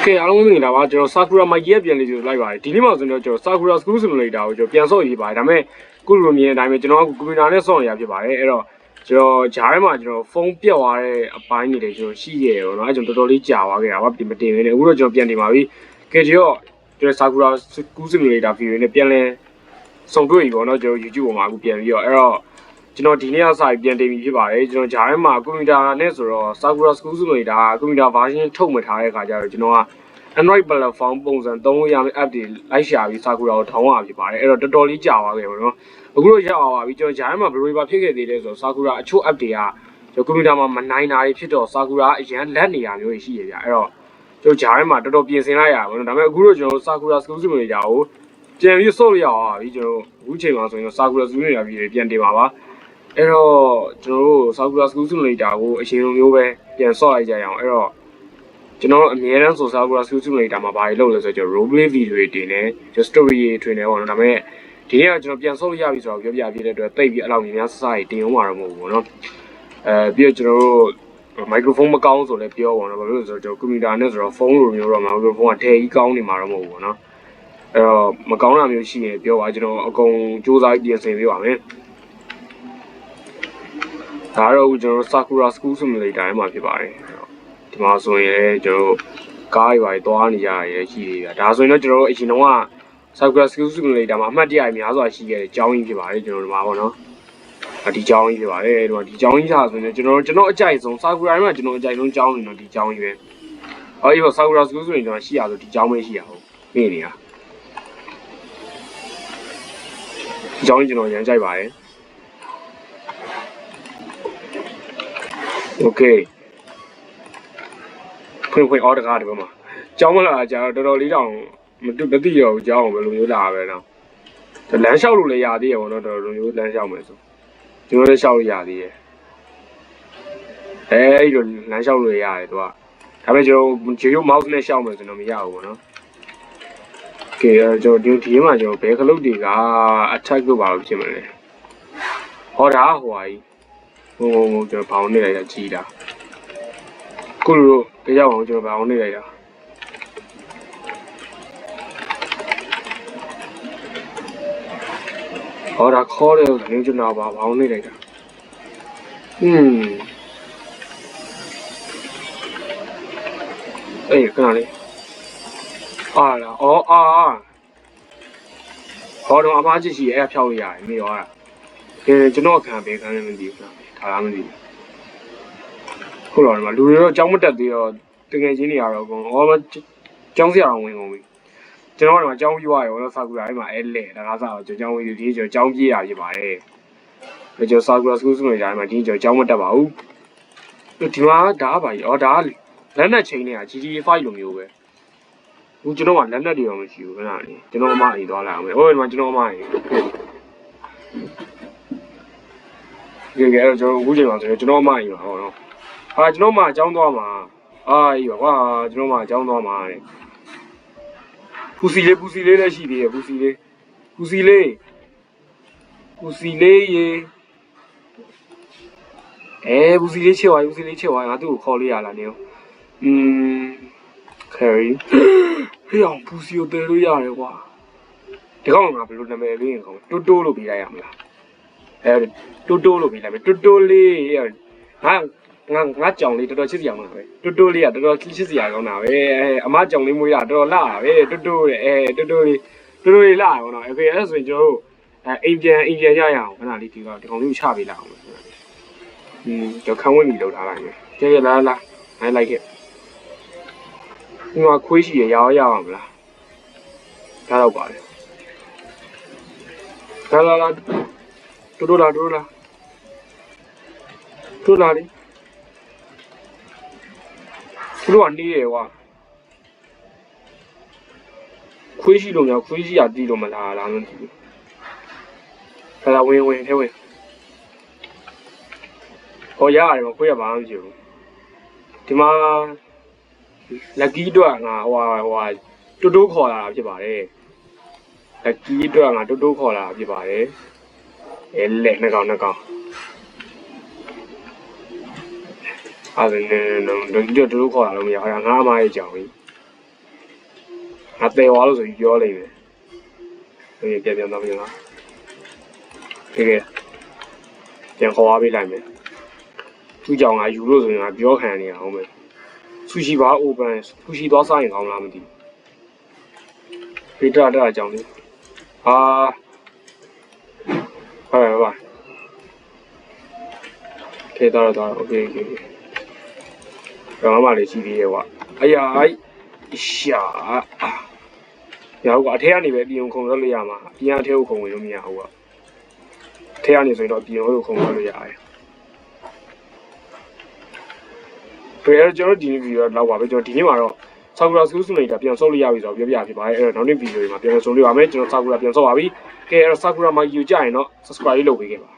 Okay အားလုံးမင်္ဂလာပါကျွန်တော် Sakura မိုက်ကြီးပြန်လေးဆိုလိုက်ပါတယ်ဒီနေ့မှဆိုတော့ကျွန်တော် Sakura School Simulator ကိုကျွန်တော်ပြန်ဆော့ရေးပါတယ်ဒါပေမဲ့ခုလိုမြင်တဲ့အတိုင်းပဲကျွန်တော်ကကွန်ပျူတာနဲ့ဆော့နေရဖြစ်ပါတယ်အဲ့တော့ကျွန်တော်ဂျားထဲမှာကျွန်တော်ဖုန်းပြတ်သွားတဲ့အပိုင်းတွေကျွန်တော်ရှိခဲ့ရောเนาะအဲ့ကျွန်တော်တော်တော်လေးကြာသွားခဲ့တာပါပြင်မတင်နေအခုတော့ကျွန်တော်ပြန်တင်ပါပြီကဲကျွန်တော် Sakura School Simulator ဗီဒီယိုနဲ့ပြန်လဲဆုံတွေ့ပြီပေါ့เนาะကျွန်တော် YouTube ပေါ်မှာအခုပြန်ပြီးတော့အဲ့တော့ကျွန်တော်ဒီနေ့အစားပြန်တင်ပြီးဖြစ်ပါတယ်ကျွန်တော်ဂျားထဲမှာကွန်ပျူတာနဲ့ဆိုတော့ Sakura School Simulator ကွန်ပျူတာ version ထုတ်မထားတဲ့အခါကျတော့ကျွန်တော်က Android platform ပုံစံသုံးလို့ရမယ့် app တွေလိုက်ရှာပြီး Sakura ကိုထောင်းရဖြစ်ပါတယ်အဲ့တော့တော်တော်လေးကြာသွားခဲ့ပါတော့အခုတော့ရောက်ပါပြီကျွန်တော်ဂျားထဲမှာဘယ်လိုပါဖြစ်ခဲ့သေးလဲဆိုတော့ Sakura အချို့ app တွေကကျွန်တော်ကွန်ပျူတာမှာမနိုင်တာတွေဖြစ်တော့ Sakura အရန်လက်နေရမျိုးရှိရပြအဲ့တော့ကျွန်တော်ဂျားထဲမှာတော်တော်ပြင်ဆင်လိုက်ရပါတော့ဒါပေမဲ့အခုတော့ကျွန်တော် Sakura School Simulator ကိုပြန်ပြီးဆော့လို့ရပါပြီကျွန်တော်အခုချိန်မှာဆိုရင် Sakura School Simulator ပြီးပြန်တင်ပါပါအဲ့တော့ကျွန်တော်တို့ Sakura School Simulator ကိုအရင်လိုမျိုးပဲပြန်ဆော့လိုက်ကြရအောင်အဲ့တော့ကျွန်တော်အများအားဆို Sakura School Simulator မှာဘာတွေလုပ်လဲဆိုတော့ကျွန်တော် role play video တွေတင်တယ်ကျွန်တော် story တွေထွင်တယ်ပေါ့နော်ဒါပေမဲ့ဒီနေ့ကကျွန်တော်ပြန်ဆော့လို့ရပြီဆိုတော့ပြောပြပြတဲ့အတွက်တိတ်ပြီးအဲ့လောက်များစစတွေတင်အောင်မှာတော့မဟုတ်ဘူးပေါ့နော်ပြီးတော့ကျွန်တော်တို့ microphone မကောင်းဆိုလည်းပြောပါတော့ဘာလို့လဲဆိုတော့ကျွန်တော် computer နဲ့ဆိုတော့ဖုန်းလိုမျိုးတော့ microphone ကထဲကြီးကောင်းနေမှာတော့မဟုတ်ဘူးပေါ့နော်အဲ့တော့မကောင်းတာမျိုးရှိရင်ပြောပါကျွန်တော်အကုန်စူးစမ်းပြင်ဆင်ပေးပါမယ်ဒါတော့ကျွန်တော် Sakura School Simulator မှာဖြစ်ပါတယ်ဒီမှာဆိုရင်ကျွန်တော်ကားတွေသွားနေကြရရှိသေးတယ်ဒါဆိုရင်တော့ကျွန်တော်အရင်တော့က Sakura School Simulator မှာအမှတ်တရများစွာရှိခဲ့တဲ့အကြောင်းကြီးဖြစ်ပါတယ်ကျွန်တော်ဒီမှာပေါ့နော်ဒီကြောင်းကြီးဖြစ်ပါတယ်ဒီမှာဒီကြောင်းကြီးဆိုရင်ကျွန်တော်အကြိုက်ဆုံး Sakura မှာကျွန်တော်အကြိုက်ဆုံးကြောင်းနေတော့ဒီကြောင်းကြီးပဲအော်ဒီ Sakura School ဆိုရင်ကျွန်တော်ရှိရဆိုဒီကြောင်းပဲရှိရဟုတ်နေနေတာဒီကြောင်းကြီးကျွန်တော်ရမ်းကြိုက်ပါတယ် Okay ဖွင့်အော်တကားဒီဘက်မှာကြောင်းမလာကြတော့တော်တော်လေးတောင်မသိရဘူးကြောင်းဘယ်လိုမျိုးလာပဲနော်လမ်းလျှောက်လို့လည်းရသေးရပေါ့နော်တော်တော်မျိုးလမ်းလျှောက်မယ်ဆိုကျွန်တော်လည်းလျှောက်လို့ရသေးရဲ့အဲ့လိုလမ်းလျှောက်လို့ရတယ်သူကဒါပေမဲ့ကျွန်တော်ဂျေရို mouse နဲ့လျှောက်မယ်ဆိုတော့မရဘူးပေါ့နော် Okay ကျွန်တော်ဒီမှာကျွန်တော်ဘယ်ခလုတ်တွေက attack လုပ်ပါလို့ဖြစ်မလဲဟောတာဟိုဟာကြီးဟိုကျွန်တော်ဘောင်းနေလိုက်တာကြီးတာခုလိုတရားအောင်ကျွန်တော်ဘောင်းနေလိုက်တာဟောတာခေါ်တယ်ဆိုရင်ကျွန်တော်ဘောင်းနေလိုက်တာအေးခဏလေးအာလားဟောတော့အမားကြီးရှိအဲ့ဖြောက်လို့ရတယ်နေရောတာကျွန်တော်ခံပေးခံလည်းမသိဘူးထားလားမသိဘူးခုတော့ဒီမှာလူတွေတော့ကြောင်းမတက်သေးတော့တကယ်ချင်းနေရတော့အကုန်ကြောင်းစရာအောင်ဝင်ကုန်ပြီကျွန်တော်ကဒီမှာကြောင်းပြွားရောဆာကူရာအဲ့မှာအဲ့လဲဒါကားစားတော့ကြောင်းဝင်ဒီကျွန်တော်ကြောင်းပြေးတာဖြစ်ပါတယ်ကျွန်တော်ဆာကူရာစကူးစုနေကြတယ်မှာဒီကျွန်တော်ကြောင်းမတက်ပါဘူးဒီမှာဒါပါကြီးဒါလက်နက်ချင်းနေတာ GTA 5လိုမျိုးပဲအခုကျွန်တော်ကလက်နက်တွေတော့မရှိဘူးခဏလေးကျွန်တော်အမအိမ်သွားလာအောင်ဟိုဒီမှာကျွန်တော်အမအိမ်ကဲအဲ့တော့ကျွန်တော်အခုချိန်မှာဆိုရင်ကျွန်တော်အမအိမ်ပါဟောနော်ကျွန်တော်မှအကြောင်းသွားမှာအေးပါကွာကျွန်တော်မှအကြောင်းသွားမှာတဲ့ပူစီလေးလည်းရှိသေးတယ်ပူစီလေးရေပူစီလေးချက်သွားငါသူ့ကိုခေါ်လို့ရလားနေCarry ဟေးအောင်ပူစီကိုတဲလို့ရတယ်ကွာဒီကောင်ကဘယ်လိုနာမည်လေးရင်ကောတိုးတိုးလို့ပေးလိုက်ရမလားတိုးတိုးလို့ပေးလိုက်မယ်တိုးတိုးလေးငါကြောင်လေးတော်တော်ချစ်စရာကောင်းတာပဲတိုးတိုးလေးကတော်တော်ချစ်စရာကောင်းတာပဲအမကြောင်လေးမွေးတာတော်တော်လှတာပဲတိုးတိုးတဲ့တိုးတိုးလေးလှရအောင်နော် Okay အဲ့ဆိုရင်ကျွန်တော်တို့အိမ်ပြန်ရအောင်ခဏလေးဒီကောင်လေးကိုချပေးလိုက်အောင်ကျွန်တော်ခန်းဝင်းပြီးလောက်ထားလိုက်မယ်ကြည့်ရလားနိုင်လိုက်ခဲ့ဒီမှာခွေးရှိရအောင်မလားဒါတော့ပါတယ်လာတိုးလာလေသူတို့ကနေရကွာခွေးရှိလို့များခွေးရှိရတီးလို့မလားမသိဘူးဒါဝင်ထဲဝင်ဟောရတယ်မခွေးရပါမှမဖြစ်ဘူးဒီမှာlucky အတွက်ငါတိုးခေါ်လာတာဖြစ်ပါတယ် lucky အတွက်ငါတိုးခေါ်လာတာဖြစ်ပါတယ်လက်နှစ်ကောင်အဲ့ဒါနဲ့တော့တိုးခေါ်လာလို့မရဘူးငါအမရဲ့ကြောင်ကြီး ငါတယ်သွားလို့ဆိုပြီးပြောလိုက်မယ်ပြန်တော့ပြန်လာကဲပြန်ခေါ်ပေးလိုက်မယ်သူ့ကြောင့်ငါယူလို့ဆိုရင်ငါပြောခံနေရအောင်မယ်ဆူရှီဘာ open ဆူရှီသွားစားရင်ကောင်းလားမသိဘူးဖေးတာအကြောင်းလေးဟာဟုတ်ကဲတော့โอเคတော့မှလေးရှိသေးရဲ့ကွာအရာရှာရောက်ကအထက်ကနေပဲပြင်ခုံရလို့ရမှာအပြင်အထက်ကိုခုံဝင်လို့မရဘူးကွာအထက်ကနေဆိုရင်တော့ပြင်ကိုခုံရလို့ရတယ်ဖေးကျွန်တော်ဒီနေ့ဗီဒီယိုတော့ပါပဲကျွန်တော်ဒီနေ့မှာတော့ဆာကူရာစကူးစုနေတာပြန်ဆော့လို့ရပြီဆိုတော့ပြောပြဖြစ်ပါတယ်အဲ့တော့နောက်နေ့ဗီဒီယိုတွေမှာပြန်ဆော့လို့ရမယ်ကျွန်တော်ဆာကူရာပြန်ဆော့ပါပြီကဲအဲ့တော့ဆာကူရာမှာယူကြရင်တော့ subscribe လုပ်ပေးခဲ့ပါ